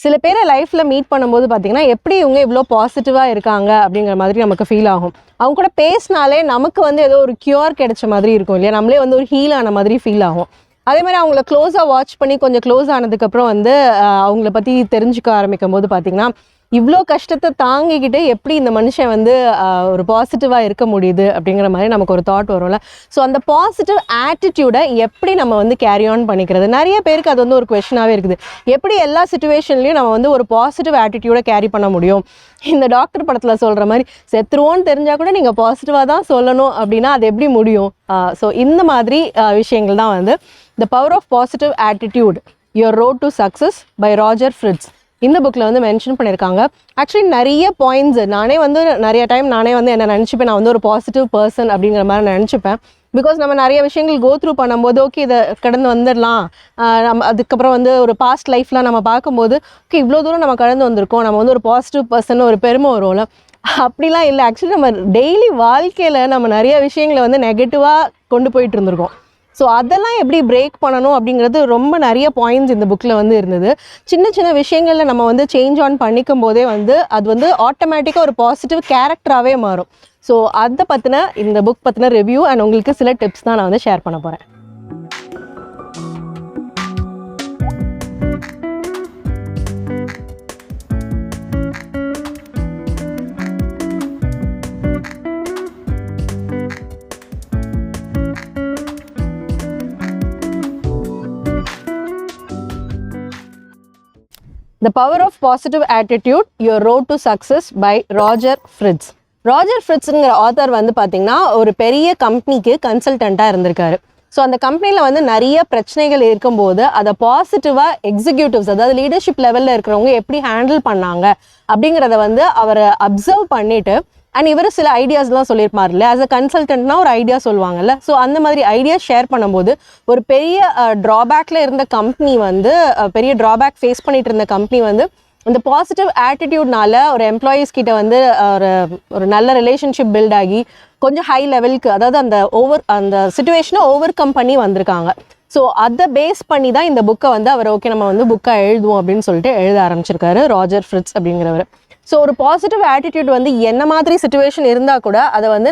சில பேரை லைஃப்பில் மீட் பண்ணும்போது பார்த்தீங்கன்னா எப்படி இவங்க இவ்வளோ பாசிட்டிவாக இருக்காங்க அப்படிங்கிற மாதிரி நமக்கு ஃபீல் ஆகும். அவங்க கூட பேசினாலே நமக்கு வந்து ஏதோ ஒரு க்யூர் கிடைச்ச மாதிரி இருக்கும் இல்லையா, நம்மளே வந்து ஒரு ஹீல் ஆன மாதிரி ஃபீல் ஆகும். அதே மாதிரி அவங்கள க்ளோஸாக வாட்ச் பண்ணி கொஞ்சம் க்ளோஸ் ஆனதுக்கப்புறம் வந்து அவங்கள பற்றி தெரிஞ்சுக்க ஆரம்பிக்கும் போது பார்த்தீங்கன்னா இவ்வளோ கஷ்டத்தை தாங்கிக்கிட்டு எப்படி இந்த மனுஷன் வந்து ஒரு பாசிட்டிவாக இருக்க முடியுது அப்படிங்கிற மாதிரி நமக்கு ஒரு தாட் வரும்ல. ஸோ அந்த பாசிட்டிவ் ஆட்டிடியூடை எப்படி நம்ம வந்து கேரி ஆன் பண்ணிக்கிறது, நிறைய பேருக்கு அது வந்து ஒரு கொஷனாகவே இருக்குது. எப்படி எல்லா சுச்சுவேஷன்லையும் நம்ம வந்து ஒரு பாசிட்டிவ் ஆட்டிடியூடை கேரி பண்ண முடியும்? இந்த டாக்டர் படத்தில் சொல்கிற மாதிரி செத்துருவோன்னு தெரிஞ்சால் கூட நீங்கள் பாசிட்டிவாக தான் சொல்லணும் அப்படின்னா அது எப்படி முடியும்? ஸோ இந்த மாதிரி விஷயங்கள் தான் வந்து the power of positive attitude your road to success by Roger Fritz இந்த புக்கில் வந்து மென்ஷன் பண்ணியிருக்காங்க. ஆக்சுவலி நிறைய பாயிண்ட்ஸ் நானே வந்து நிறைய டைம் நானே வந்து என்ன நினச்சிப்பேன், நான் வந்து ஒரு பாசிட்டிவ் பர்சன் அப்படிங்கிற மாதிரி நினச்சிப்பேன். பிகாஸ் நம்ம நிறைய விஷயங்கள் கோ த்ரூ பண்ணும்போது ஓகே இதை கடந்து வந்துடலாம், நம்ம அதுக்கப்புறம் வந்து ஒரு பாஸ்ட் லைஃப்லாம் நம்ம பார்க்கும்போது ஓகே இவ்வளோ தூரம் நம்ம கடந்து வந்திருக்கோம், நம்ம வந்து ஒரு பாசிட்டிவ் பர்சன் ஒரு பெருமை வரும்ல. அப்படிலாம் இல்லை. ஆக்சுவலி நம்ம டெய்லி வாழ்க்கையில் நம்ம நிறைய விஷயங்களை வந்து நெகட்டிவாக கொண்டு போயிட்டு இருந்திருக்கோம். ஸோ அதெல்லாம் எப்படி பிரேக் பண்ணணும் அப்படிங்கிறது ரொம்ப நிறைய பாயிண்ட்ஸ் இந்த புக்கில் வந்து இருந்தது. சின்ன சின்ன விஷயங்களில் நம்ம வந்து சேஞ்ச் ஆன் பண்ணிக்கும் போதே வந்து அது வந்து ஆட்டோமேட்டிக்காக ஒரு பாசிட்டிவ் கேரக்டராகவே மாறும். ஸோ அதை பற்றின இந்த புக் பற்றின ரிவ்யூ அண்ட் உங்களுக்கு சில டிப்ஸ் தான் நான் வந்து ஷேர் பண்ண போகிறேன். The Power of Positive Attitude, Your Road to Success by Roger Fritz. Roger ஃப்ரிட்ஸுங்கிற ஆத்தர் வந்து பார்த்திங்கன்னா ஒரு பெரிய கம்பெனிக்கு கன்சல்டண்ட்டாக இருந்திருக்காரு. ஸோ அந்த கம்பெனியில் வந்து நிறைய பிரச்சனைகள் இருக்கும்போது அதை பாசிட்டிவாக எக்ஸிக்யூட்டிவ்ஸ், அதாவது லீடர்ஷிப் லெவலில் இருக்கிறவங்க எப்படி ஹேண்டில் பண்ணாங்க அப்படிங்கிறத வந்து அவர் அப்சர்வ் பண்ணிவிட்டு அண்ட் இவர் சில ஐடியாஸ்லாம் சொல்லியிருப்பார்ல. ஆஸ் அ கன்சல்டன்ட்னா ஒரு ஐடியா சொல்லுவாங்கல்ல. ஸோ அந்த மாதிரி ஐடியா ஷேர் பண்ணும்போது ஒரு பெரிய ட்ராபேக்கில் இருந்த கம்பெனி வந்து பெரிய ட்ராபேக் ஃபேஸ் பண்ணிட்டு இருந்த கம்பெனி வந்து இந்த பாசிட்டிவ் ஆட்டிடியூட்னால ஒரு எம்ப்ளாயீஸ் கிட்ட வந்து ஒரு நல்ல ரிலேஷன்ஷிப் பில்ட் ஆகி கொஞ்சம் ஹை லெவலுக்கு, அதாவது அந்த சுச்சுவேஷனை ஓவர் கம் பண்ணி வந்திருக்காங்க. ஸோ அதை பேஸ் பண்ணி தான் இந்த புக்கை வந்து அவர் ஓகே நம்ம வந்து புக்கை எழுதுவோம் அப்படின்னு சொல்லிட்டு எழுத ஆரம்பிச்சிருக்காரு ராஜர் ஃப்ரிட்ஸ் அப்படிங்கிறவர். ஸோ ஒரு பாசிட்டிவ் ஆட்டிடியூட் வந்து என்ன மாதிரி சுச்சுவேஷன் இருந்தால் கூட அதை வந்து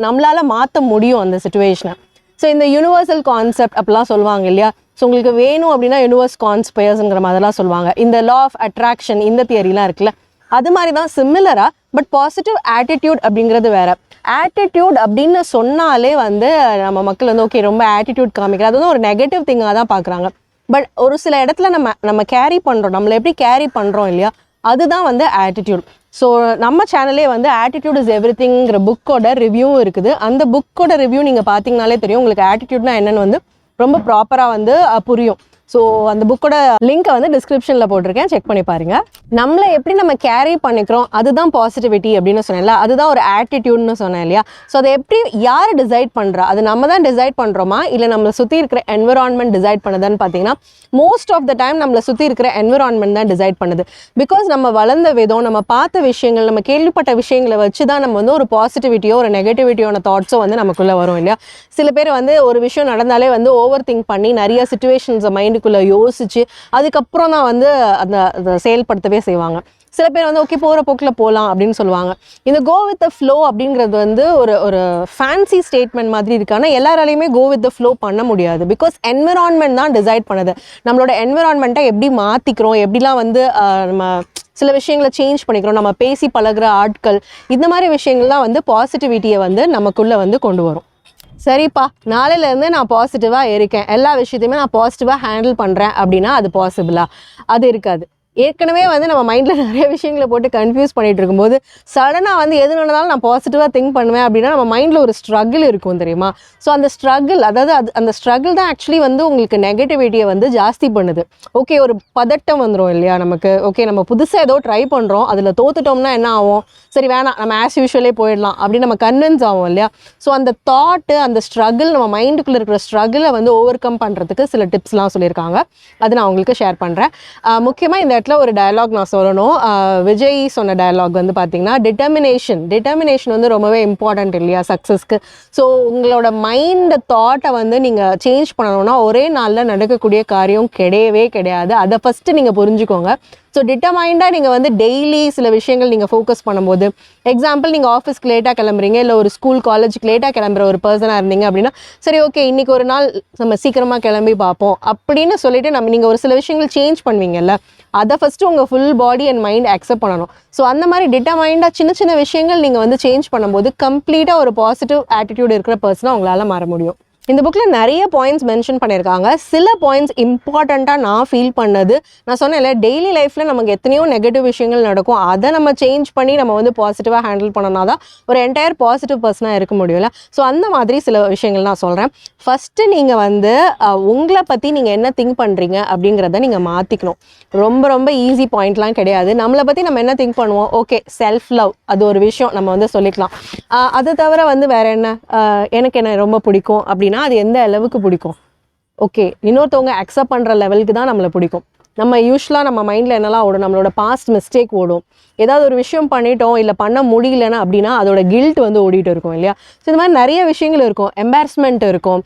நம்மளால் மாற்ற முடியும் அந்த சுச்சுவேஷனை. ஸோ இந்த யூனிவர்சல் கான்செப்ட் அப்படிலாம் சொல்லுவாங்க இல்லையா. ஸோ உங்களுக்கு வேணும் அப்படின்னா யூனிவர்ஸ் கான்ஸ்பயர்ஸுங்கிற மாதிரிலாம் சொல்லுவாங்க. இந்த லா ஆஃப் அட்ராக்ஷன் இந்த தியரிலாம் இருக்குல்ல, அது மாதிரி தான் சிமிலராக. பட் பாசிட்டிவ் ஆட்டிடியூட் அப்படிங்கிறது வேறு. ஆட்டிடியூட் அப்படின்னு சொன்னாலே வந்து நம்ம மக்கள் வந்து ஓகே ரொம்ப ஆட்டிடியூட் காமிக்கிறது, அது வந்து ஒரு நெகட்டிவ் திங்காக தான் பார்க்குறாங்க. பட் ஒரு சில இடத்துல நம்ம கேரி பண்ணுறோம், நம்மளை எப்படி கேரி பண்ணுறோம் இல்லையா, அதுதான் வந்து ஆட்டிடியூட். ஸோ நம்ம சேனலே வந்து ஆட்டிடியூட் இஸ் எவ்ரிதிங்கிற புக்கோட ரிவ்யூவும் இருக்குது. அந்த புக்கோட ரிவ்யூ நீங்கள் பார்த்தீங்கனாலே தெரியும் உங்களுக்கு ஆட்டிடியூட்னா என்னென்னு வந்து ரொம்ப ப்ராப்பராக வந்து புரியும். ஸோ அந்த புக்கோட லிங்க்கை வந்து டிஸ்கிரிப்ஷனில் போட்டிருக்கேன், செக் பண்ணி பாருங்கள். நம்மளை எப்படி நம்ம கேரி பண்ணிக்கிறோம் அதுதான் பாசிட்டிவிட்டி அப்படின்னு சொன்னேன்ல, அதுதான் ஒரு ஆட்டிடியூட்னு சொன்னேன் இல்லையா. ஸோ அதை எப்படி யார் டிசைட் பண்ணுறா, அது நம்ம தான் டிசைட் பண்ணுறோமா இல்லை நம்மளை சுற்றி இருக்கிற என்விரான்மெண்ட் டிசைட் பண்ணுதுன்னு பார்த்தீங்கன்னா மோஸ்ட் ஆஃப் த டைம் நம்மளை சுற்றி இருக்கிற என்விரான்மெண்ட் தான் டிசைட் பண்ணுது. பிகாஸ் நம்ம வளர்ந்த விதம், நம்ம பார்த்த விஷயங்கள், நம்ம கேள்விப்பட்ட விஷயங்களை வச்சு தான் நம்ம வந்து ஒரு பாசிட்டிவிட்டியோ ஒரு நெகட்டிவிட்டியான தாட்ஸோ வந்து நமக்குள்ளே வரும் இல்லையா. சில பேர் வந்து ஒரு விஷயம் நடந்தாலே வந்து ஓவர் திங்க் பண்ணி நிறைய சுச்சுவேஷன்ஸை மைண்டுக்குள்ளே யோசிச்சு அதுக்கப்புறம் தான் வந்து அதை செயல்படுத்தவே செய்வாங்க. சில பேர் வந்து ஓகே போகிற போக்கில் போகலாம் அப்படின்னு சொல்லுவாங்க. இந்த கோ வித் த ஃப்ளோ அப்படிங்கிறது வந்து ஒரு ஃபேன்சி ஸ்டேட்மெண்ட் மாதிரி இருக்கு. ஆனால் எல்லாராலையுமே கோ வித் த ஃப்ளோ பண்ண முடியாது. பிகாஸ் என்விரான்மெண்ட் தான் டிசைட் பண்ணுது. நம்மளோட என்விரான்மெண்ட்டை எப்படி மாற்றிக்கிறோம், எப்படிலாம் வந்து நம்ம சில விஷயங்களை சேஞ்ச் பண்ணிக்கிறோம், நம்ம பேசி பழகிற ஆட்கள், இந்த மாதிரி விஷயங்கள் தான் வந்து பாசிட்டிவிட்டியை வந்து நமக்குள்ளே வந்து கொண்டு வரும். சரிப்பா, நாளையிலேருந்து நான் பாசிட்டிவாக இருக்கேன், எல்லா விஷயத்தையுமே நான் பாசிட்டிவாக ஹேண்டில் பண்ணுறேன் அப்படின்னா அது பாசிபிளா? அது இருக்காது. ஏற்கனவே வந்து நம்ம மைண்டில் நிறைய விஷயங்களை போட்டு கன்ஃபியூஸ் பண்ணிகிட்டு இருக்கும்போது சடனாக வந்து எது நடந்தாலும் நான் பாசிட்டிவாக திங்க் பண்ணுவேன் அப்படின்னா நம்ம மைண்டில் ஒரு ஸ்ட்ரகிள் இருக்கும் தெரியுமா. ஸோ அந்த ஸ்ட்ரகிள், அதாவது அந்த ஸ்ட்ரகிள் தான் ஆக்சுவலி வந்து உங்களுக்கு நெகட்டிவிட்டியை வந்து ஜாஸ்தி பண்ணுது. ஓகே ஒரு பதட்டம் வந்துடும் இல்லையா நமக்கு. ஓகே நம்ம புதுசாக ஏதோ ட்ரை பண்ணுறோம், அதில் தோத்துட்டோம்னா என்ன ஆகும், சரி வேணாம் நம்ம ஆஸ் யூஷுவலே போயிடலாம் அப்படின்னு நம்ம கன்வின்ஸ் ஆகும் இல்லையா. ஸோ அந்த தாட்டு, அந்த ஸ்ட்ரகிள், நம்ம மைண்டுக்குள்ளே இருக்கிற ஸ்ட்ரகிளை வந்து ஓவர் கம் பண்ணுறதுக்கு சில டிப்ஸ்லாம் சொல்லியிருக்காங்க, அது நான் உங்களுக்கு ஷேர் பண்ணுறேன். முக்கியமாக இந்த இடத்துல ஒரு டயலாக் நான் சொல்லணும். விஜய் சொன்ன டயலாக் வந்து பார்த்தீங்கன்னா, டிட்டர்மினேஷன் வந்து ரொம்பவே இம்பார்ட்டன்ட் இல்லையா சக்ஸஸ்க்கு. ஸோ உங்களோட மைண்ட் தாட்டை வந்து நீங்கள் சேஞ்ச் பண்ணணும்னா ஒரே நாளில் நடக்கக்கூடிய காரியம் கிடையவே கிடையாது. அதை ஃபஸ்ட்டு நீங்கள் புரிஞ்சுக்கோங்க. ஸோ டிட்டர்மைண்டாக நீங்கள் வந்து டெய்லி சில விஷயங்கள் நீங்கள் ஃபோக்கஸ் பண்ணும்போது, எக்ஸாம்பிள் நீங்கள் ஆஃபீஸ்க்கு லேட்டாக கிளம்புறீங்க, இல்லை ஒரு ஸ்கூல் காலேஜுக்கு லேட்டாக கிளம்புற ஒரு பர்சனாக இருந்தீங்க அப்படின்னா, சரி ஓகே இன்றைக்கி ஒரு நாள் நம்ம சீக்கிரமாக கிளம்பி பார்ப்போம் அப்படின்னு சொல்லிட்டு நீங்கள் ஒரு சில விஷயங்கள் சேஞ்ச் பண்ணுவீங்கல்ல, அதை ஃபஸ்ட்டு உங்கள் full body and mind accept பண்ணணும். ஸோ அந்த மாதிரி டிட்டர்மைண்டாக சின்ன சின்ன விஷயங்கள் நீங்கள் வந்து சேஞ்ச் பண்ணும்போது கம்ப்ளீட்டாக ஒரு பாசிட்டிவ் ஆட்டிடியூட் இருக்கிற பர்சனாக உங்களால் மாற முடியும். இந்த புக்கில் நிறைய பாயிண்ட்ஸ் மென்ஷன் பண்ணியிருக்காங்க. சில பாயிண்ட்ஸ் இம்பார்ட்டண்ட்டாக நான் ஃபீல் பண்ணது, நான் சொன்னேன்ல டெய்லி லைஃப்பில் நமக்கு எத்தனையோ நெகட்டிவ் விஷயங்கள் நடக்கும், அதை நம்ம சேஞ்ச் பண்ணி நம்ம வந்து பாசிட்டிவாக ஹேண்டில் பண்ணனா தான் ஒரு என்டையர் பாசிட்டிவ் பர்சனாக இருக்க முடியல. ஸோ அந்த மாதிரி சில விஷயங்கள் நான் சொல்கிறேன். ஃபஸ்ட்டு நீங்கள் வந்து உங்களை பற்றி நீங்கள் என்ன திங்க் பண்ணுறீங்க அப்படிங்கிறத நீங்கள் மாற்றிக்கணும். ரொம்ப ரொம்ப ஈஸி பாயிண்ட்லாம் கிடையாது. நம்மளை பற்றி நம்ம என்ன திங்க் பண்ணுவோம், ஓகே செல்ஃப் லவ் அது ஒரு விஷயம் நம்ம வந்து சொல்லிக்கலாம். அதை தவிர வந்து வேறு என்ன, எனக்கு என்ன ரொம்ப பிடிக்கும் அப்படின்னா அது எந்த அளவுக்கு பிடிக்கும், ஓகே இன்னொருத்தவங்க அக்செப்ட் பண்ணுற லெவலுக்கு தான் நம்மளை பிடிக்கும். நம்ம யூஸ்வலாக நம்ம மைண்டில் என்னெல்லாம் ஓடும், நம்மளோட பாஸ்ட் மிஸ்டேக் ஓடும், ஏதாவது ஒரு விஷயம் பண்ணிட்டோம் இல்லை பண்ண முடியலன்னா அப்படின்னா அதோட கில்ட் வந்து ஓடிட்டு இருக்கும் இல்லையா. ஸோ இந்த மாதிரி நிறைய விஷயங்கள் இருக்கும், எம்பாரஸ்மெண்ட் இருக்கும்.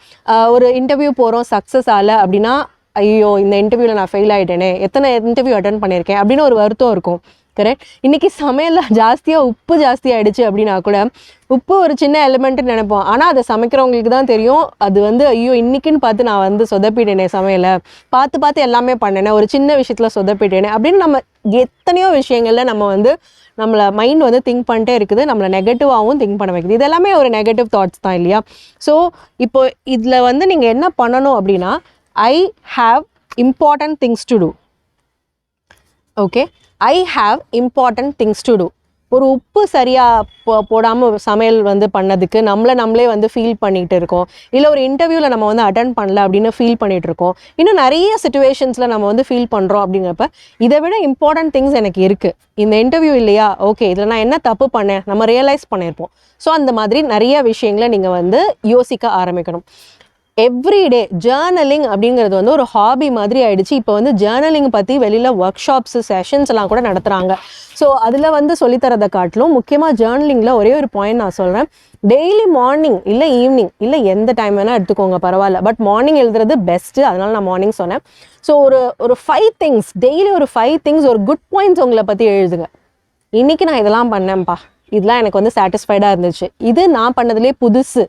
ஒரு இன்டர்வியூ போகிறோம் சக்ஸஸ் ஆகலை அப்படின்னா, ஐயோ இந்த இன்டர்வியூவில் நான் ஃபெயில் ஆகிட்டேனே, எத்தனை இன்டர்வியூ அட்டன் பண்ணியிருக்கேன் அப்படின்னு ஒரு வருத்தம் இருக்கும். கரெக்ட். இன்றைக்கி சமையலில் உப்பு ஜாஸ்தியாகிடுச்சு அப்படின்னா கூட உப்பு ஒரு சின்ன எலிமெண்ட்டுன்னு நினைப்போம், ஆனால் அதை சமைக்கிறவங்களுக்கு தான் தெரியும் அது வந்து ஐயோ இன்றைக்கின்னு பார்த்து நான் வந்து சொதப்பிட்டேனே, சமையலை பார்த்து எல்லாமே பண்ணேனே, ஒரு சின்ன விஷயத்தில் சொதப்பிட்டேனே அப்படின்னு நம்ம எத்தனையோ விஷயங்களில் நம்ம வந்து நம்மளை மைண்ட் வந்து திங்க் பண்ணிட்டே இருக்குது, நம்மளை நெகட்டிவாகவும் திங்க் பண்ண வைக்குது. இதெல்லாமே ஒரு நெகட்டிவ் தாட்ஸ் தான் இல்லையா. ஸோ இப்போ இதில் வந்து நீங்கள் என்ன பண்ணணும் அப்படின்னா, I have important things to do. Okay, I have important things to do. ஒரு உப்பு சரியாக போடாமல் சமையல் வந்து பண்ணதுக்கு நம்மளே வந்து ஃபீல் பண்ணிகிட்டு இருக்கோம், இல்லை ஒரு இன்டர்வியூவில் நம்ம வந்து அட்டன் பண்ணல அப்படின்னு ஃபீல் பண்ணிகிட்டு இருக்கோம், இன்னும் நிறைய சிச்சுவேஷன்ஸில் நம்ம வந்து ஃபீல் பண்ணுறோம். அப்படிங்கிறப்ப இதை விட இம்பார்ட்டன்ட் திங்ஸ் எனக்கு இருக்குது, இந்த இன்டர்வியூ இல்லையா, ஓகே இதில் நான் என்ன தப்பு பண்ணேன் நம்ம ரியலைஸ் பண்ணியிருப்போம். ஸோ அந்த மாதிரி நிறைய விஷயங்களை நீங்கள் வந்து யோசிக்க ஆரம்பிக்கணும். எவ்ரிடே ஜேர்னலிங் அப்படிங்கிறது வந்து ஒரு ஹாபி மாதிரி ஆயிடுச்சு. இப்போ வந்து ஜேர்னலிங் பற்றி வெளியில் ஒர்க் ஷாப்ஸ் செஷன்ஸ் எல்லாம் கூட நடத்துகிறாங்க. ஸோ அதில் வந்து சொல்லித்தரதை காட்டிலும் முக்கியமாக ஜேர்னலிங்கில் ஒரே ஒரு பாயிண்ட் நான் சொல்கிறேன், டெய்லி மார்னிங் இல்லை ஈவினிங் இல்லை எந்த டைம் வேணால் எடுத்துக்கோங்க பரவாயில்ல, பட் மார்னிங் எழுதுறது பெஸ்ட்டு, அதனால நான் மார்னிங் சொன்னேன். ஸோ ஒரு 5 திங்ஸ் டெய்லி, ஒரு 5 திங்ஸ், ஒரு குட் பாயிண்ட்ஸ் உங்களை பற்றி எழுதுங்க. இன்றைக்கி நான் இதெல்லாம் பண்ணேன்ப்பா, இதெல்லாம் எனக்கு வந்து சாட்டிஸ்ஃபைடாக இருந்துச்சு, இது நான் பண்ணதுலேயே புதுசு.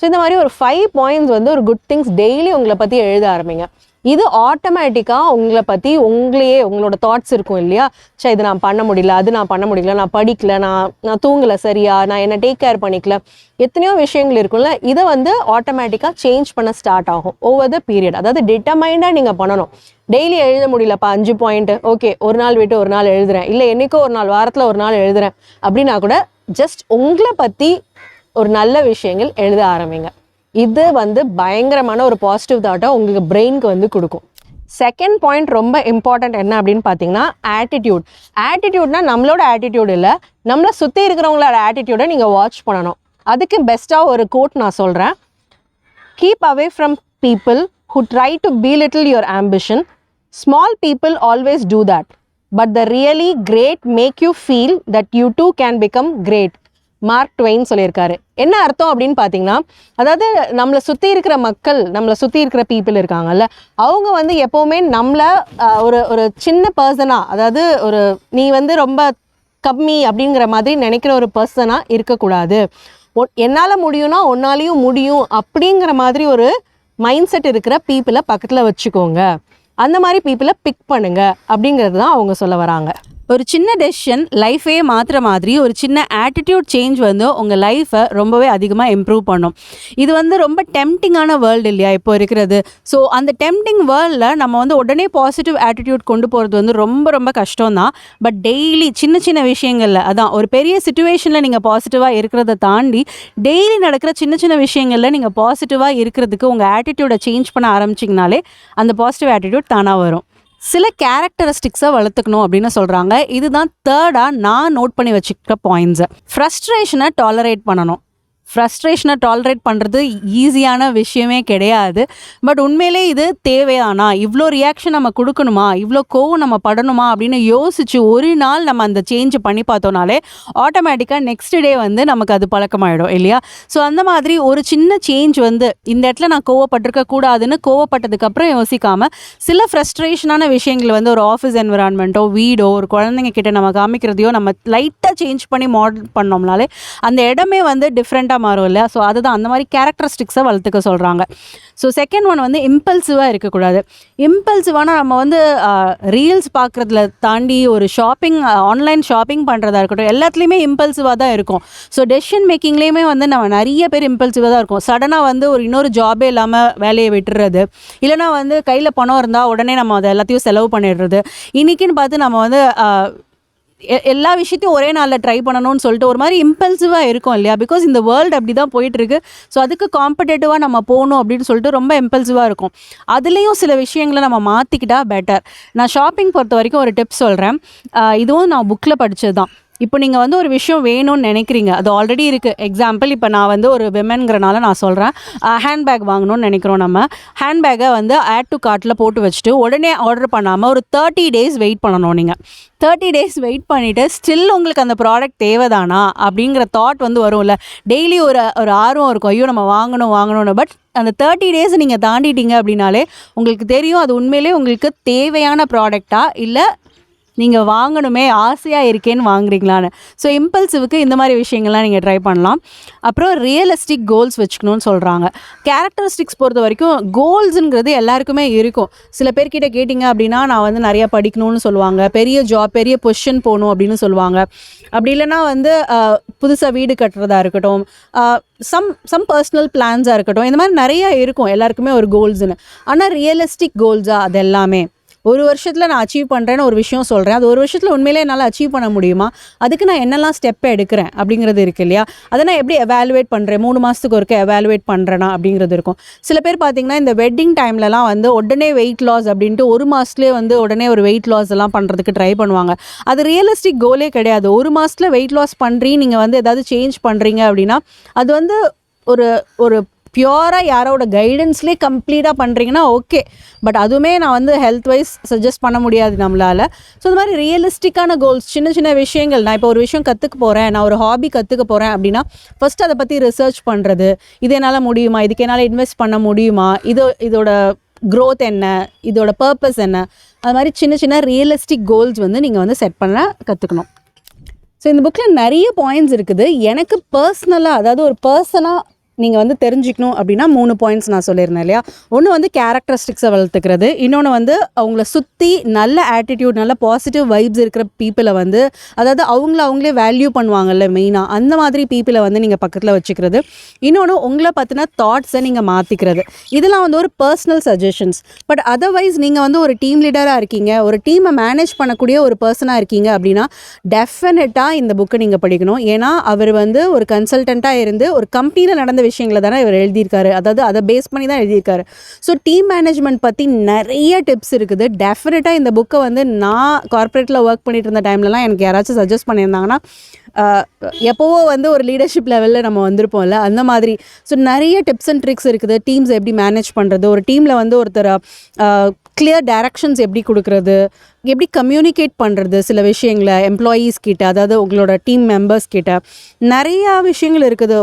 ஸோ இந்த மாதிரி ஒரு 5 பாயிண்ட்ஸ் வந்து ஒரு குட் திங்ஸ் டெய்லி உங்களை பற்றி எழுத ஆரம்பிங்க. இது ஆட்டோமேட்டிக்காக உங்களை பற்றி உங்களோட தாட்ஸ் இருக்கும் இல்லையா, சரி இது நான் பண்ண முடியல, அது நான் பண்ண முடியல, நான் படிக்கல, நான் தூங்கலை சரியா, நான் என்ன டேக் கேர் பண்ணிக்கல, எத்தனையோ விஷயங்கள் இருக்கும்ல, இதை வந்து ஆட்டோமேட்டிக்காக சேஞ்ச் பண்ண ஸ்டார்ட் ஆகும் ஓவர் த பீரியட். அதாவது டிட்டர்மைண்டாக நீங்கள் பண்ணணும். டெய்லி எழுத முடியலப்பா 5 பாயிண்ட், ஓகே ஒரு நாள் விட்டு ஒரு நாள் எழுதுறேன், இல்லை என்றைக்கோ ஒரு நாள் வாரத்தில் ஒரு நாள் எழுதுறேன் அப்படின்னா கூட ஜஸ்ட் உங்களை பற்றி ஒரு நல்ல விஷயங்கள் எழுத ஆரம்பிங்க. இது வந்து பயங்கரமான ஒரு பாசிட்டிவ் தாட்டை உங்களுக்கு பிரெயினுக்கு வந்து கொடுக்கும். செகண்ட் பாயிண்ட் ரொம்ப இம்பார்ட்டன்ட் என்ன அப்படின்னு பார்த்தீங்கன்னா, ஆட்டிடியூட்னா நம்மளோட ஆட்டிடியூட் இல்லை, நம்மளை சுற்றி இருக்கிறவங்களோட ஆட்டிடியூடை நீங்கள் வாட்ச் பண்ணணும். அதுக்கு பெஸ்ட்டாக ஒரு கோட் நான் சொல்கிறேன், keep away from people who try to belittle your ambition. Small people always do that, but the really great make you feel that you too can become great. Mark Twain சொல்லியிருக்காரு. என்ன அர்த்தம் அப்படின்னு பார்த்தீங்கன்னா, அதாவது நம்மளை சுற்றி இருக்கிற மக்கள், நம்மளை சுற்றி இருக்கிற பீப்புள் இருக்காங்கல்ல, அவங்க வந்து எப்போவுமே நம்மளை ஒரு சின்ன பர்சனாக, அதாவது நீ வந்து ரொம்ப கம்மி அப்படிங்கிற மாதிரி நினைக்கிற ஒரு பர்சனாக இருக்கக்கூடாது. என்னால் முடியும்னா உன்னாலையும் முடியும் அப்படிங்கிற மாதிரி ஒரு மைண்ட் செட் இருக்கிற பீப்புளை பக்கத்தில் வச்சுக்கோங்க, அந்த மாதிரி பீப்புளை பிக் பண்ணுங்க அப்படிங்கிறது தான் அவங்க சொல்ல வராங்க. ஒரு சின்ன டெசிஷன் லைஃபே மாற்றுற மாதிரி ஒரு சின்ன ஆட்டிடியூட் சேஞ்ச் வந்து உங்கள் லைஃப்பை ரொம்பவே அதிகமாக இம்ப்ரூவ் பண்ணும். இது வந்து ரொம்ப டெம்டிங்கான வேர்ல்டு இல்லையா இப்போ இருக்கிறது. ஸோ அந்த டெம்டிங் வேர்ல்டில் நம்ம வந்து உடனே பாசிட்டிவ் ஆட்டிடியூட் கொண்டு போகிறது வந்து ரொம்ப ரொம்ப கஷ்டம் தான். பட் டெய்லி சின்ன சின்ன விஷயங்களில், அதான் ஒரு பெரிய சிச்சுவேஷனில் நீங்கள் பாசிட்டிவாக இருக்கிறத தாண்டி டெய்லி நடக்கிற சின்ன சின்ன விஷயங்களில் நீங்கள் பாசிட்டிவாக இருக்கிறதுக்கு உங்கள் ஆட்டிடியூடை சேஞ்ச் பண்ண ஆரம்பிச்சிங்கனாலே அந்த பாசிட்டிவ் ஆட்டிடியூட் தானாக வரும். சில கேரக்டரிஸ்டிக்ஸை வளர்த்துக்கணும் அப்படின்னு சொல்கிறாங்க. இதுதான் தேர்டாக நான் நோட் பண்ணி வச்சுக்கிற பாயிண்ட்ஸு. ஃப்ரஸ்ட்ரேஷனை டாலரேட் பண்ணணும். ஃப்ரஸ்ட்ரேஷனை டாலரேட் பண்ணுறது ஈஸியான விஷயமே கிடையாது. பட் உண்மையிலே இது தேவையானா, இவ்வளோ ரியாக்ஷன் நம்ம கொடுக்கணுமா, இவ்வளோ கோவம் நம்ம படணுமா அப்படின்னு யோசிச்சு ஒரு நாள் நம்ம அந்த சேஞ்சை பண்ணி பார்த்தோம்னாலே ஆட்டோமேட்டிக்காக நெக்ஸ்ட் டே வந்து நமக்கு அது பழக்கமாயிடும் இல்லையா? ஸோ அந்த மாதிரி ஒரு சின்ன சேஞ்ச் வந்து இந்த இடத்துல நான் கோவப்பட்டிருக்க கூடாதுன்னு கோவப்பட்டதுக்கப்புறம் யோசிக்காமல் சில ஃப்ரஸ்ட்ரேஷனான விஷயங்கள் வந்து ஒரு ஆஃபீஸ் என்விரான்மெண்ட்டோ வீடோ ஒரு குழந்தைங்க கிட்ட நம்ம காமிக்கிறதையோ நம்ம லைட்டாக சேஞ்ச் பண்ணி மாடல் பண்ணோம்னாலே அந்த இடமே வந்து டிஃப்ரெண்ட்டாக மாறும் இல்லையா? ஸோ அதுதான் அந்த மாதிரி கேரக்டரிஸ்டிக்ஸை வளர்த்துக்க சொல்கிறாங்க. ஸோ செகண்ட் ஒன் வந்து இம்பல்சிவாக இருக்கக்கூடாது. இம்பல்சிவானா நம்ம வந்து ரீல்ஸ் பார்க்குறதுல தாண்டி ஒரு ஷாப்பிங் ஆன்லைன் ஷாப்பிங் பண்ணுறதா இருக்கட்டும் எல்லாத்துலேயுமே இம்பல்சிவாக தான் இருக்கும். ஸோ டெசிஷன் மேக்கிங்லேயுமே வந்து நம்ம நிறைய பேர் இம்பல்சிவாக தான் இருக்கும். சடனாக வந்து ஒரு இன்னொரு ஜாபே இல்லாமல் வேலையை விட்டுறது, இல்லைனா வந்து கையில் பணம் இருந்தால் உடனே நம்ம அதை எல்லாத்தையும் செலவு பண்ணிடுறது. இன்றைக்கின்னு பார்த்து நம்ம வந்து எல்லா விஷயத்தையும் ஒரே நாளில் ட்ரை பண்ணணும்னு சொல்லிட்டு ஒரு மாதிரி இம்பல்சிவாக இருக்கும் இல்லையா? பிகாஸ் இந்த வேர்ல்டு அப்படி தான் போயிட்டுருக்கு. ஸோ அதுக்கு காம்படேட்டிவாக நம்ம போகணும் அப்படின்னு சொல்லிட்டு ரொம்ப இம்பல்சிவாக இருக்கும். அதுலேயும் சில விஷயங்களை நம்ம மாற்றிக்கிட்டா பெட்டர். நான் ஷாப்பிங் பொறுத்த வரைக்கும் ஒரு டிப்ஸ் சொல்கிறேன். இதுவும் நான் புக்கில் படித்தது தான். இப்போ நீங்கள் வந்து ஒரு விஷயம் வேணும்னு நினைக்கிறீங்க, அது ஆல்ரெடி இருக்குது. எக்ஸாம்பிள் இப்போ நான் வந்து ஒரு விமென்கிறனால நான் சொல்கிறேன், ஹேண்ட்பேக் வாங்கணும்னு நினைக்கிறோம். நம்ம ஹேண்ட்பேக்கை வந்து ஆட் டு கார்ட்டில் போட்டு வச்சுட்டு உடனே ஆர்டர் பண்ணாமல் ஒரு 30 days வெயிட் பண்ணணும். நீங்கள் 30 days வெயிட் பண்ணிவிட்டு ஸ்டில் உங்களுக்கு அந்த ப்ராடக்ட் தேவைதானா அப்படிங்கிற தாட் வந்து வரும்ல. டெய்லி ஒரு ஆர்வம் இருக்கும், ஐயோ நம்ம வாங்கணும்னு. பட் அந்த 30 days நீங்கள் தாண்டிட்டீங்க அப்படின்னாலே உங்களுக்கு தெரியும் அது உண்மையிலே உங்களுக்கு தேவையான ப்ராடக்டா இல்லை நீங்கள் வாங்கணுமே ஆசையாக இருக்கேன்னு வாங்குறீங்களான்னு. ஸோ இம்பல்சிவுக்கு இந்த மாதிரி விஷயங்கள்லாம் நீங்கள் ட்ரை பண்ணலாம். அப்புறம் ரியலிஸ்டிக் கோல்ஸ் வச்சுக்கணும்னு சொல்கிறாங்க. கேரக்டரிஸ்டிக்ஸ் பொறுத்த வரைக்கும் கோல்ஸுங்கிறது எல்லாருக்குமே இருக்கும். சில பேர்கிட்ட கேட்டிங்க அப்படின்னா நான் வந்து நிறையா படிக்கணும்னு சொல்லுவாங்க, பெரிய ஜாப் பெரிய பொசிஷன் போகணும் அப்படின்னு சொல்லுவாங்க. அப்படி இல்லைனா வந்து புதுசாக வீடு கட்டுறதா இருக்கட்டும், சம் பர்சனல் பிளான்ஸாக இருக்கட்டும், இந்த மாதிரி நிறையா இருக்கும் எல்லாருக்குமே ஒரு கோல்ஸ்னு. ஆனால் ரியலிஸ்டிக் கோல்ஸாக அது எல்லாமே ஒரு வருஷத்தில் நான் அச்சீவ் பண்ணுறேன்னு ஒரு விஷயம் சொல்கிறேன், அது ஒரு வருஷத்தில் உண்மையிலே என்னால் அச்சீவ் பண்ண முடியுமா, அதுக்கு நான் என்னெல்லாம் ஸ்டெப்பை எடுக்கிறேன் அப்படிங்கிறது இருக்குது இல்லையா? அதை நான் எப்படி எவாலுவேட் பண்ணுறேன், 3 மாதத்துக்கு ஒருக்க எவாலுவேட் பண்ணுறேன்னா அப்படிங்கிறது இருக்கும். சில பேர் பார்த்திங்கன்னா இந்த வெட்டிங் டைம்லலாம் வந்து உடனே வெயிட் லாஸ் அப்படின்ட்டு 1 மாதத்துலேயே வந்து உடனே ஒரு வெயிட் லாஸ் எல்லாம் பண்ணுறதுக்கு ட்ரை பண்ணுவாங்க. அது ரியலிஸ்டிக் கோலே கிடையாது. 1 மாதத்தில் வெயிட் லாஸ் பண்ணுறீங்க, நீங்கள் வந்து ஏதாவது சேஞ்ச் பண்ணுறீங்க அப்படின்னா அது வந்து ஒரு பியூராக யாரோட கைடன்ஸ்லேயே கம்ப்ளீட்டாக பண்ணுறீங்கன்னா ஓகே. பட் அதுவுமே நான் வந்து ஹெல்த் வைஸ் சஜஸ்ட் பண்ண முடியாது நம்மளால். ஸோ இந்த மாதிரி ரியலிஸ்டிக்கான கோல்ஸ், சின்ன சின்ன விஷயங்கள். நான் இப்போ ஒரு விஷயம் கற்றுக்க போகிறேன், நான் ஒரு ஹாபி கற்றுக்க போகிறேன் அப்படின்னா ஃபஸ்ட்டு அதை பற்றி ரிசர்ச் பண்ணுறது, இது என்னால் முடியுமா, இதுக்கு என்னால் இன்வெஸ்ட் பண்ண முடியுமா, இதோட க்ரோத் என்ன, இதோட பர்பஸ் என்ன, அது மாதிரி சின்ன சின்ன ரியலிஸ்டிக் கோல்ஸ் வந்து நீங்கள் வந்து செட் பண்ண கற்றுக்கணும். ஸோ இந்த புக்கில் நிறைய பாயிண்ட்ஸ் இருக்குது. எனக்கு பர்சனலாக, அதாவது ஒரு பர்சனாக நீங்கள் வந்து தெரிஞ்சுக்கணும் அப்படின்னா 3 பாயிண்ட்ஸ் நான் சொல்லியிருந்தேன் இல்லையா? ஒன்று வந்து கேரக்டரிஸ்டிக்ஸை வளர்த்துக்கிறது, இன்னொன்று வந்து அவங்கள சுற்றி நல்ல ஆட்டிடியூட் நல்ல பாசிட்டிவ் வைப்ஸ் இருக்கிற பீப்புளை வந்து, அதாவது அவங்களே வேல்யூ பண்ணுவாங்கல்ல மெயினாக, அந்த மாதிரி பீப்புளை வந்து நீங்கள் பக்கத்தில் வச்சுக்கிறது. இன்னொன்று உங்களை பற்றின தாட்ஸை நீங்கள் மாற்றிக்கிறது. இதெல்லாம் வந்து ஒரு பர்சனல் சஜஷன்ஸ். பட் அதர்வைஸ் நீங்கள் வந்து ஒரு டீம் லீடராக இருக்கீங்க, ஒரு டீமை மேனேஜ் பண்ணக்கூடிய ஒரு பர்சனாக இருக்கீங்க அப்படின்னா டெஃபினட்டாக இந்த புக்கை நீங்கள் படிக்கணும். ஏன்னா அவர் வந்து ஒரு கன்சல்டண்ட்டாக இருந்து ஒரு கம்பெனியில் நடந்த விஷயங்களை தானே இவர் எழுதியிருக்காரு, அதாவது அதை பேஸ் பண்ணி தான் எழுதியிருக்காரு. ஸோ டீம் மேனேஜ்மெண்ட் பற்றி நிறைய டிப்ஸ் இருக்குது. டெஃபினட்டாக இந்த புக்கை வந்து நான் கார்ப்பரேட்டில் ஒர்க் பண்ணிட்டு இருந்த டைம்லலாம் எனக்கு யாராச்சும் சஜஸ்ட் பண்ணியிருந்தாங்கன்னா எப்போவோ வந்து ஒரு லீடர்ஷிப் லெவலில் நம்ம வந்திருப்போம்ல, அந்த மாதிரி. ஸோ நிறைய டிப்ஸ் அண்ட் ட்ரிக்ஸ் இருக்குது. டீம்ஸ் எப்படி மேனேஜ் பண்ணுறது, ஒரு டீமில் வந்து ஒருத்தர் கிளியர் டைரக்ஷன்ஸ் எப்படி கொடுக்குறது, எப்படி கம்யூனிகேட் பண்ணுறது சில விஷயங்களை எம்ப்ளாயீஸ் கிட்ட, அதாவது உங்களோட டீம் மெம்பர்ஸ் கிட்ட, நிறையா விஷயங்கள் இருக்குது.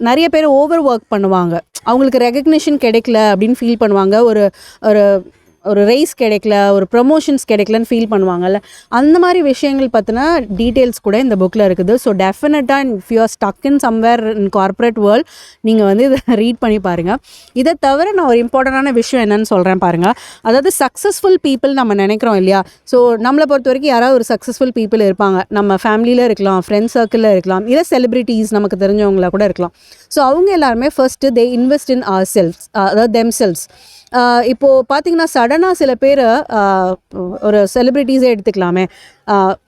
நிறைய பேர் ஓவர் ஒர்க் பண்ணுவாங்க, அவங்களுக்கு ரெகக்னிஷன் கிடைக்கல அப்படின்னு ஃபீல் பண்ணுவாங்க, ஒரு ரைஸ் கிடைக்கல, ஒரு ப்ரொமோஷன்ஸ் கிடைக்கலன்னு ஃபீல் பண்ணுவாங்கல்ல, அந்த மாதிரி விஷயங்கள் பற்றின டீட்டெயில்ஸ் கூட இந்த புக்கில் இருக்குது. ஸோ டெஃபினட்டாக if you are stuck in somewhere in corporate world நீங்கள் வந்து இதை ரீட் பண்ணி பாருங்கள். இதை தவிர நான் ஒரு இம்பார்ட்டண்டான விஷயம் என்னன்னு சொல்கிறேன் பாருங்கள். அதாவது சக்ஸஸ்ஃபுல் பீப்புள் நம்ம நினைக்கிறோம் இல்லையா? ஸோ நம்மளை பொறுத்த வரைக்கும் யாராவது ஒரு சக்ஸஸ்ஃபுல் பீப்புள் இருப்பாங்க, நம்ம ஃபேமிலியில் இருக்கலாம், ஃப்ரெண்ட்ஸ் சர்க்கிளில் இருக்கலாம், இல்லை செலிப்ரிட்டிஸ் நமக்கு தெரிஞ்சவங்கள கூட இருக்கலாம். ஸோ அவங்க எல்லாருமே first they invest in ourselves, அதாவது தெம் செல்ஸ். இப்போது பார்த்தீங்கன்னா சடனாக சில பேர் ஒரு செலிப்ரிட்டிஸே எடுத்துக்கலாமே,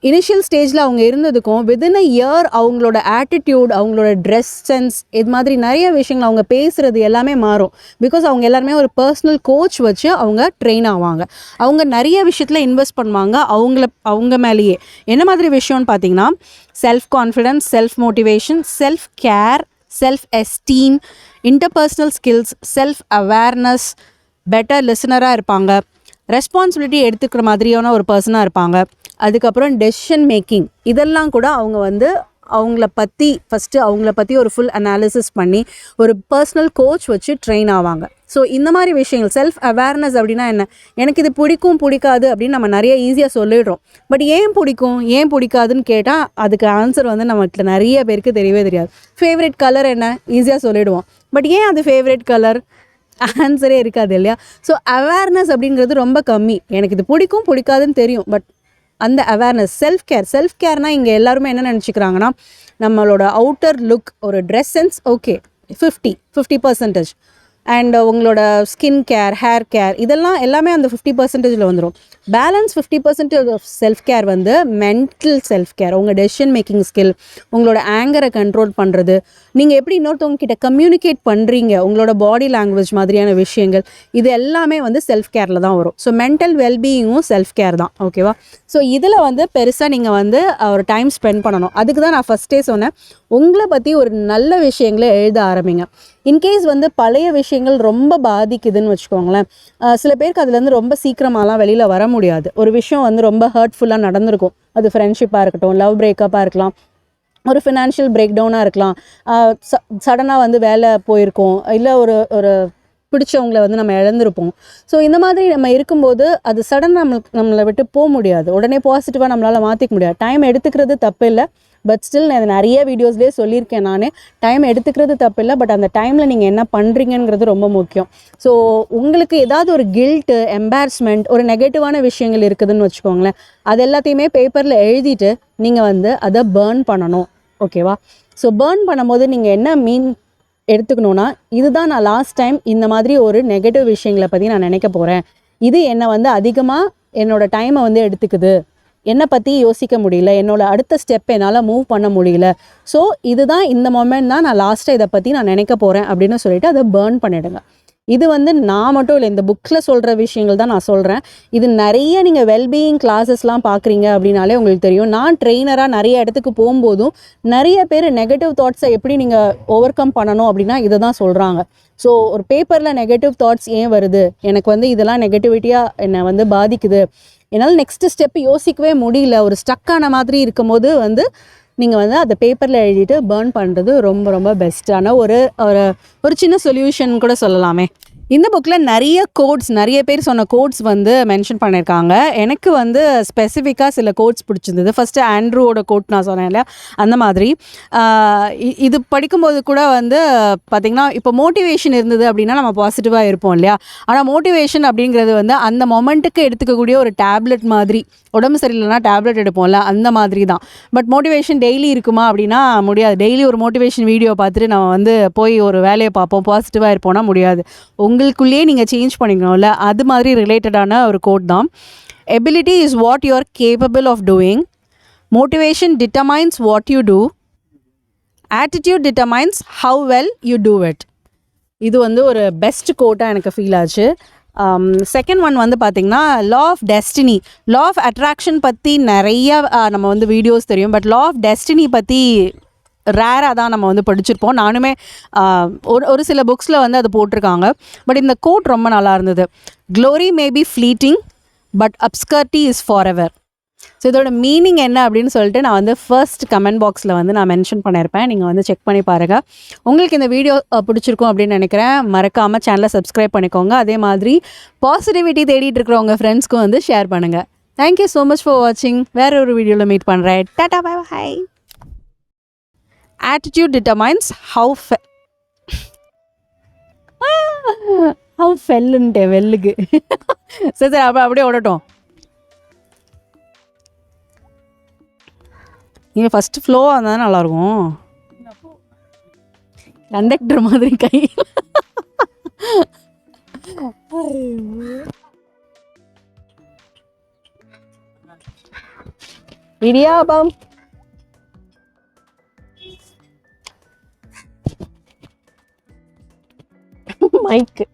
இனிஷியல் ஸ்டேஜில் அவங்க இருந்ததுக்கும் வித்தின் அ இயர் அவங்களோட ஆட்டிடியூட், அவங்களோட ட்ரெஸ் சென்ஸ், இது மாதிரி நிறைய விஷயங்கள், அவங்க பேசுகிறது எல்லாமே மாறும். பிகாஸ் அவங்க எல்லாருமே ஒரு பர்சனல் கோச் வச்சு அவங்க ட்ரெயின் ஆவாங்க. அவங்க நிறைய விஷயத்தில் இன்வெஸ்ட் பண்ணுவாங்க அவங்க மேலேயே. என்ன மாதிரி விஷயம்னு பார்த்தீங்கன்னா self confidence, self motivation, self care, self esteem, interpersonal skills, self awareness, better லிசனராக இருப்பாங்க, ரெஸ்பான்சிபிலிட்டி எடுத்துக்கிற மாதிரியான ஒரு பர்சனாக இருப்பாங்க. அதுக்கப்புறம் டெசிஷன் மேக்கிங், இதெல்லாம் கூட அவங்க வந்து அவங்கள பற்றி ஒரு ஃபுல் அனாலிசிஸ் பண்ணி ஒரு பர்சனல் கோச் வச்சு ட்ரெயின் ஆவாங்க. ஸோ இந்த மாதிரி விஷயங்கள் செல்ஃப் அவேர்னஸ் அப்படின்னா என்ன, எனக்கு இது பிடிக்காது அப்படின்னு நம்ம நிறைய ஈஸியாக சொல்லிடுறோம். பட் ஏன் பிடிக்காதுன்னு கேட்டால் அதுக்கு ஆன்சர் வந்து நமக்கு நிறைய பேருக்கு தெரியவே தெரியாது. ஃபேவரட் கலர் என்ன, ஈஸியாக சொல்லிடுவோம். பட் ஏன் அது ஃபேவரட் கலர், ஆன்சரே இருக்காது இல்லையா? ஸோ அவேர்னஸ் அப்படிங்கிறது ரொம்ப கம்மி. எனக்கு இது பிடிக்காதுன்னு தெரியும், பட் அந்த அவேர்னஸ், செல்ஃப் கேர்னால் இங்கே எல்லாருமே என்ன நினச்சிக்கிறாங்கன்னா, நம்மளோட அவுட்டர் லுக், ஒரு ட்ரெஸ் சென்ஸ் ஓகே 50% அண்ட் உங்களோட ஸ்கின் கேர், ஹேர் கேர், இதெல்லாம் எல்லாமே அந்த 50%ல் வந்துடும். பேலன்ஸ் 50% ஆஃப் செல்ஃப் கேர் வந்து மென்டல் செல்ஃப் கேர், உங்கள் டெசிஷன் மேக்கிங் ஸ்கில், உங்களோட ஆங்கரை கண்ட்ரோல் பண்ணுறது, நீங்கள் எப்படி இன்னொருத்தவங்க கிட்ட கம்யூனிகேட் பண்ணுறீங்க, உங்களோட பாடி லாங்குவேஜ் மாதிரியான விஷயங்கள், இது எல்லாமே வந்து செல்ஃப் கேரில் தான் வரும். ஸோ மென்டல் வெல்பீயிங்கும் செல்ஃப் கேர் தான். ஓகேவா? ஸோ இதில் வந்து பெருசாக நீங்கள் வந்து ஒரு டைம் ஸ்பெண்ட் பண்ணணும். அதுக்கு தான் நான் ஃபஸ்ட்டே சொன்னேன், உங்களை பற்றி ஒரு நல்ல விஷயங்களை எழுத ஆரம்பிங்க. இன்கேஸ் வந்து பழைய விஷயங்கள் ரொம்ப பாதிக்குதுன்னு வச்சுக்கோங்களேன், சில பேருக்கு அதுலேருந்து ரொம்ப சீக்கிரமாலாம் வெளியில் வர முடியாது. ஒரு விஷயம் வந்து ரொம்ப ஹர்ட்ஃபுல்லாக நடந்திருக்கும், அது ஃப்ரெண்ட்ஷிப்பாக இருக்கட்டும், லவ் பிரேக்கப்பாக இருக்கலாம், ஒரு ஃபினான்ஷியல் பிரேக் டவுனாக இருக்கலாம், சடனாக வந்து வேலை போயிருக்கோம், இல்லை ஒரு பிடிச்சவங்களை வந்து நம்ம இழந்திருப்போம். ஸோ இந்த மாதிரி நம்ம இருக்கும்போது அது சடன் நம்மளை விட்டு போக முடியாது, உடனே பாசிட்டிவாக நம்மளால் மாற்றிக்க முடியாது. டைம் எடுத்துக்கிறது தப்பு இல்லை, பட் ஸ்டில் நான் நிறைய வீடியோஸ்லேயே சொல்லியிருக்கேன், நான் டைம் எடுத்துக்கிறது தப்பு இல்லை, பட் அந்த டைமில் நீங்கள் என்ன பண்ணுறீங்கங்கிறது ரொம்ப முக்கியம். ஸோ உங்களுக்கு ஏதாவது ஒரு கில்ட்டு, எம்பாரஸ்மெண்ட், ஒரு நெகட்டிவான விஷயங்கள் இருக்குதுன்னு வச்சுக்கோங்களேன், அது எல்லாத்தையுமே பேப்பரில் எழுதிட்டு நீங்கள் வந்து அதை பேர்ன் பண்ணணும். ஓகேவா? ஸோ பேர்ன் பண்ணும்போது நீங்கள் என்ன எடுத்துக்கணுன்னா, இதுதான் நான் லாஸ்ட் டைம் இந்த மாதிரி ஒரு நெகட்டிவ் விஷயங்களை பற்றி நான் நினைக்க போகிறேன், இது என்னை வந்து அதிகமாக என்னோடய டைமை வந்து எடுத்துக்குது, என்னை பற்றி யோசிக்க முடியல, என்னோட அடுத்த ஸ்டெப் என்னால் மூவ் பண்ண முடியல, ஸோ இதுதான் இந்த மொமெண்ட் தான் நான் லாஸ்ட்டாக இதை பற்றி நான் நினைக்க போகிறேன் அப்படின்னு சொல்லிட்டு அதை பேர்ன் பண்ணிவிடுங்க. இது வந்து நான் மட்டும் இல்லை, இந்த புக்கில் சொல்கிற விஷயங்கள் தான் நான் சொல்கிறேன். இது நிறைய நீங்கள் வெல்பீயிங் கிளாஸஸ்லாம் பார்க்குறீங்க அப்படின்னாலே உங்களுக்கு தெரியும். நான் ட்ரெயினராக நிறைய இடத்துக்கு போகும்போதும் நிறைய பேர் நெகட்டிவ் தாட்ஸை எப்படி நீங்கள் ஓவர் கம் பண்ணணும் அப்படின்னா இதை தான் சொல்கிறாங்க. ஸோ ஒரு பேப்பரில் நெகட்டிவ் தாட்ஸ் ஏன் வருது, எனக்கு வந்து இதெல்லாம் நெகட்டிவிட்டியாக என்னை வந்து பாதிக்குது, என்னால் நெக்ஸ்ட்டு ஸ்டெப்பு யோசிக்கவே முடியல, ஒரு ஸ்டக்கான மாதிரி இருக்கும்போது வந்து நீங்கள் வந்து அதை பேப்பரில் எழுதிட்டு பேர்ன் பண்ணுறது ரொம்ப ரொம்ப பெஸ்ட்டான ஒரு சின்ன சொல்யூஷன் கூட சொல்லலாமே. இந்த புக்கில் நிறைய பேர் சொன்ன கோட்ஸ் வந்து மென்ஷன் பண்ணியிருக்காங்க. எனக்கு வந்து ஸ்பெசிஃபிக்காக சில கோட்ஸ் பிடிச்சிருந்தது. ஃபஸ்ட்டு ஆண்ட்ரூவோட கோட் நான் சொன்னேன் இல்லையா, அந்த மாதிரி இது படிக்கும்போது கூட வந்து பார்த்திங்கன்னா, இப்போ மோட்டிவேஷன் இருந்தது அப்படின்னா நம்ம பாசிட்டிவாக இருப்போம் இல்லையா, ஆனால் மோட்டிவேஷன் அப்படிங்கிறது வந்து அந்த மொமெண்ட்டுக்கு எடுத்துக்கக்கூடிய ஒரு டேப்லெட் மாதிரி, உடம்பு சரியில்லைனா டேப்லெட் எடுப்போம்ல, அந்த மாதிரி தான். பட் மோட்டிவேஷன் டெய்லி இருக்குமா அப்படின்னா முடியாது. டெய்லி ஒரு மோட்டிவேஷன் வீடியோ பார்த்துட்டு நம்ம வந்து போய் ஒரு வேலையை பார்ப்போம், பாசிட்டிவாக இருப்போம்னா முடியாது. உங்களுக்குள்ளேயே நீங்கள் சேஞ்ச் பண்ணிக்கணும்ல, அது மாதிரி ரிலேட்டடான ஒரு கோட் தான். Ability is what you are capable of doing, motivation determines what you do, attitude determines how well you do it. இது வந்து ஒரு பெஸ்ட் கோட்டாக எனக்கு ஃபீல் ஆச்சு. செகண்ட் ஒன் வந்து பார்த்திங்கன்னா law of destiny. Law of attraction பற்றி நிறைய நம்ம வந்து வீடியோஸ் தெரியும், பட் லா ஆஃப் டெஸ்டினி பற்றி ரேராக தான் நம்ம வந்து படிச்சிருப்போம். நானுமே ஒரு சில புக்ஸில் வந்து அது போட்டிருக்காங்க. பட் இந்த கோட் ரொம்ப நல்லா இருந்தது. Glory may be fleeting but obscurity is forever. So இதோட மீனிங் என்ன அப்படின்னு சொல்லிட்டு நான் வந்து ஃபர்ஸ்ட் கமெண்ட் பாக்ஸில் வந்து நான் மென்ஷன் பண்ணியிருப்பேன், நீங்கள் வந்து செக் பண்ணி பாருங்கள். உங்களுக்கு இந்த வீடியோ பிடிச்சிருக்கும் அப்படின்னு நினைக்கிறேன். மறக்காமல் சேனலை சப்ஸ்கிரைப் பண்ணிக்கோங்க. அதே மாதிரி பாசிட்டிவிட்டி தேடிட்டு இருக்கிறவங்க ஃப்ரெண்ட்ஸ்க்கும் வந்து ஷேர் பண்ணுங்கள். தேங்க்யூ ஸோ மச் ஃபார் வாட்சிங். வேறு ஒரு வீடியோவில் மீட் பண்ணுறேன். Tata bye bye. Attitude determines how ஃபெல்லுன்ட்டே வெல்லுக்கு. சரி அப்படியே ஓடட்டும். நீங்கள் ஃபஸ்ட்டு ஃப்ளோவாக இருந்தால் தான் நல்லாயிருக்கும். கண்டக்டர் மாதிரி கை இடியாப்பம். மைக்கு.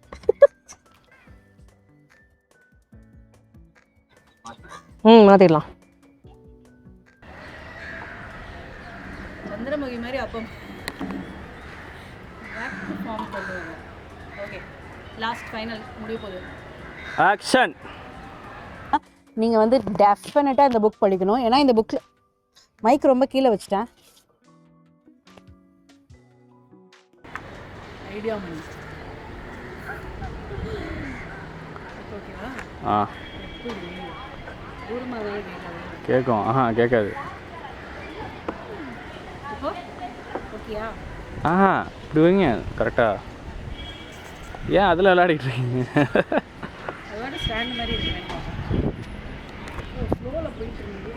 மாத்திடலாம். சந்திரமுகி மாதிரி அப்பம் ஃபார்ம் பண்ணுவாங்க. ஓகே, லாஸ்ட் ஃபைனல் முடிய போகுது. ஆக்ஷன். நீங்கள் வந்து டெஃபினட்டாக இந்த புக் படிக்கணும். ஏன்னா இந்த புக்கில் மைக் ரொம்ப கீழே வச்சுட்டேன். ஐடியா மணி. ஓகேவா? ஆ தூரமாக தான் கேட்காது. கேட்கும். கேட்காது. இப்போ ஓகேயா? இப்படி வைங்க கரெக்டா. ஏன் அதில் விளையாடிட்டு இருக்கீங்க? அதோட ஸ்டாண்ட் மாதிரி இருக்கு. ஸ்லோவில் போயிட்டு இருந்தது.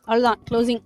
அவ்வளோதான், க்ளோசிங்.